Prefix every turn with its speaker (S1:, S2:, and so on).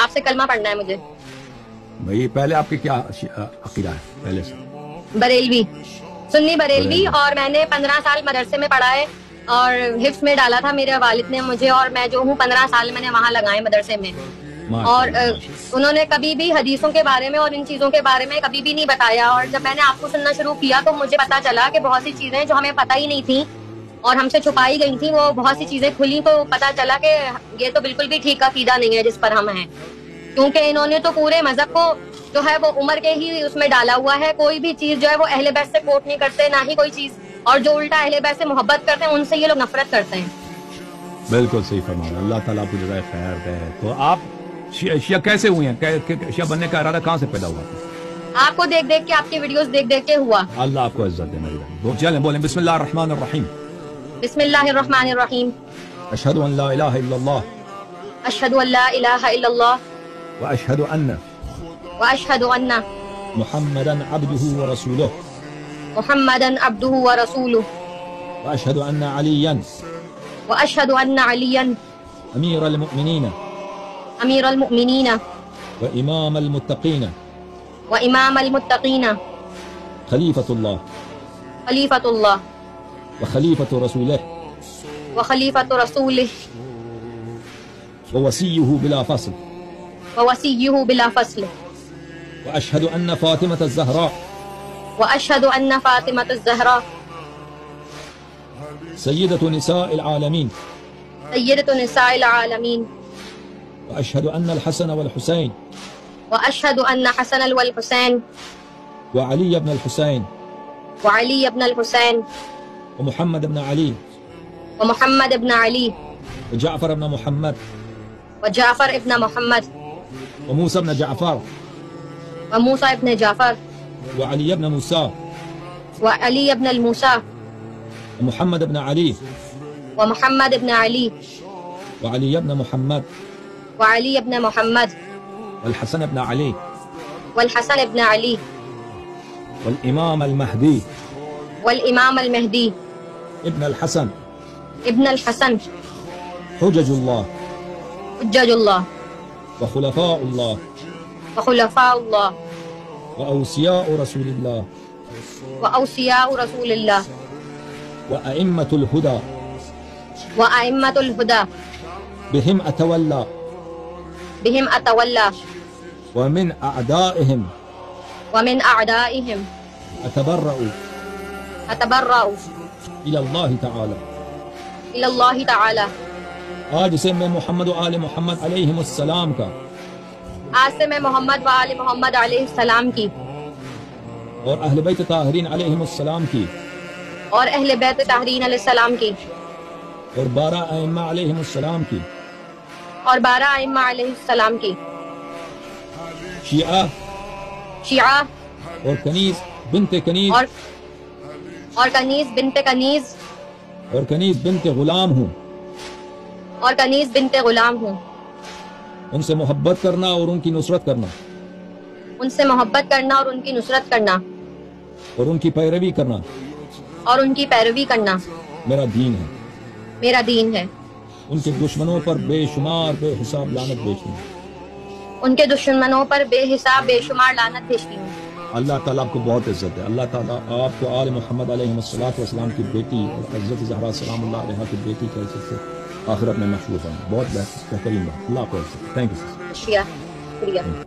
S1: آپ سے کلمہ پڑھنا ہے مجھے.
S2: بھائی پہلے آپ کی کیا عقیدہ ہے پہلے سے؟
S1: بریلوی، سنی بریلوی. اور میں نے 15 سال مدرسے میں پڑھا ہے اور حفظ میں ڈالا تھا میرے والد نے مجھے، اور میں جو ہوں 15 سال میں نے وہاں لگائے مدرسے میں. اور انہوں نے کبھی بھی حدیثوں کے بارے میں اور ان چیزوں کے بارے میں کبھی بھی نہیں بتایا. اور جب میں نے آپ کو سننا شروع کیا تو مجھے پتا چلا کہ بہت سی چیزیں جو ہمیں پتہ ہی نہیں تھیں اور ہم سے چھپائی گئی تھیں، وہ بہت سی چیزیں کھلی تو پتا چلا کہ یہ تو بالکل بھی ٹھیک عقیدہ نہیں ہے جس پر ہم ہیں. کیونکہ انہوں نے تو پورے مذہب کو جو ہے وہ عمر کے ہی اس میں ڈالا ہوا ہے. کوئی بھی چیز جو ہے وہ اہل بیت سے کوٹ نہیں کرتے، نہ ہی کوئی چیز. اور جو الٹا اہل بیت سے محبت کرتے ہیں ان سے یہ لوگ نفرت کرتے ہیں.
S2: بالکل صحیح فرمایا. اللہ تعالیٰ آپ کو جزائے خیر دے. تو آپ شیعہ کیسے ہوئے ہیں؟ شیعہ بننے کا ارادہ کہاں سے پیدا ہوا؟
S1: آپ کو دیکھ دیکھ کے، آپ کی ویڈیوز دیکھ دیکھ کے ہوا.
S2: اللہ آپ کو عزت دے میری بہن. چلیں بولیں بسم اللہ الرحمن الرحیم.
S1: بسم اللہ الرحمن الرحیم.
S2: اشہد ان لا الہ الا اللہ
S1: اشہد ان لا الہ الا اللہ
S2: واشہد ان محمدا عبدہ ورسولہ
S1: محمدا عبدہ ورسولہ
S2: واشہد ان علیا
S1: واشہد ان علیا
S2: امیر المؤمنین
S1: امیر المؤمنین
S2: وامام المتقین
S1: وامام المتقین
S2: خلیفۃ اللہ
S1: خلیفۃ اللہ
S2: وخلیفۃ رسولہ
S1: وخلیفۃ رسولہ
S2: ووصیہ بلا فصل
S1: ووصیہ بلا فصل
S2: واشہد ان فاطمۃ الزہراء
S1: واشہد ان فاطمۃ الزہراء
S2: سیدۃ نساء العالمین
S1: سیدۃ نساء العالمین
S2: واشہد ان الحسن والحسین
S1: واشہد ان حسن والحسین
S2: وعلی ابن الحسین
S1: وعلی ابن الحسین
S2: ومحمد ابن علی
S1: ومحمد ابن علی
S2: وجعفر ابن محمد
S1: وجعفر ابن محمد
S2: وموسى ابن جعفر
S1: وموسى ابن جعفر
S2: وعلي ابن موسى
S1: وعلی ابن الموسى
S2: ومحمد ابن علي
S1: ومحمد ابن علی
S2: وعلي ابن محمد
S1: وعلی ابن محمد
S2: والحسن ابن علي
S1: والحسن ابن علی
S2: والإمام المهدي
S1: والامام المہدی
S2: ابن الحسن
S1: ابن الحسن
S2: حجج الله
S1: حجج اللہ
S2: وخلفاء الله
S1: وخلفاء اللہ
S2: وأوصياء رسول الله
S1: واوصیاء رسول اللہ
S2: وأئمة الهدى
S1: وأئمة الهدى
S2: بهم أتولى
S1: بهم أتولى
S2: ومن أعدائهم
S1: ومن أعدائهم
S2: أتبرأ
S1: أتبرأ
S2: إلى الله تعالى.
S1: إلى الله تعالى.
S2: آج سے میں محمد و آل محمد علیہ السلام کا،
S1: آج سے میں محمد و آل محمد علیہ السلام کی
S2: اور اہل بیت طاہرین علیہ السلام کی
S1: اور اہل بیت طاہرین علیہ السلام کی
S2: اور 12 ائمہ علیہ السلام کی
S1: اور 12 ائمہ علیہ السلام کی
S2: شیعہ
S1: شیعہ
S2: اور کنیز بنت کنیز
S1: اور کنیز بنت کنیز
S2: اور کنیز بنت غلام ہوں،
S1: اور کنیز بنت غلام ہوں،
S2: ان سے محبت کرنا اور ان کی نصرت کرنا،
S1: ان سے محبت کرنا اور ان کی نصرت کرنا
S2: اور ان کی پیروی کرنا
S1: اور ان کی پیروی کرنا
S2: میرا دین ہے.
S1: میرا دین ہے.
S2: ان کے دشمنوں پر بے شمار بے حساب لعنت بھیجتی ہوں.
S1: ان کے دشمنوں پر بے حساب بے شمار لعنت بھیجتی ہوں. اللہ
S2: تعالیٰ آپ کو بہت عزت ہے. اللہ تعالیٰ آپ کو آل محمد علیہ السلام کی بیٹی اور حضرت زہرا سلام اللہ علیہ کی بیٹی کی عزت سے آخرت میں محفوظ ہیں. بہت بہترین بات. اللہ کو عزت. Thank you.
S1: شکریہ.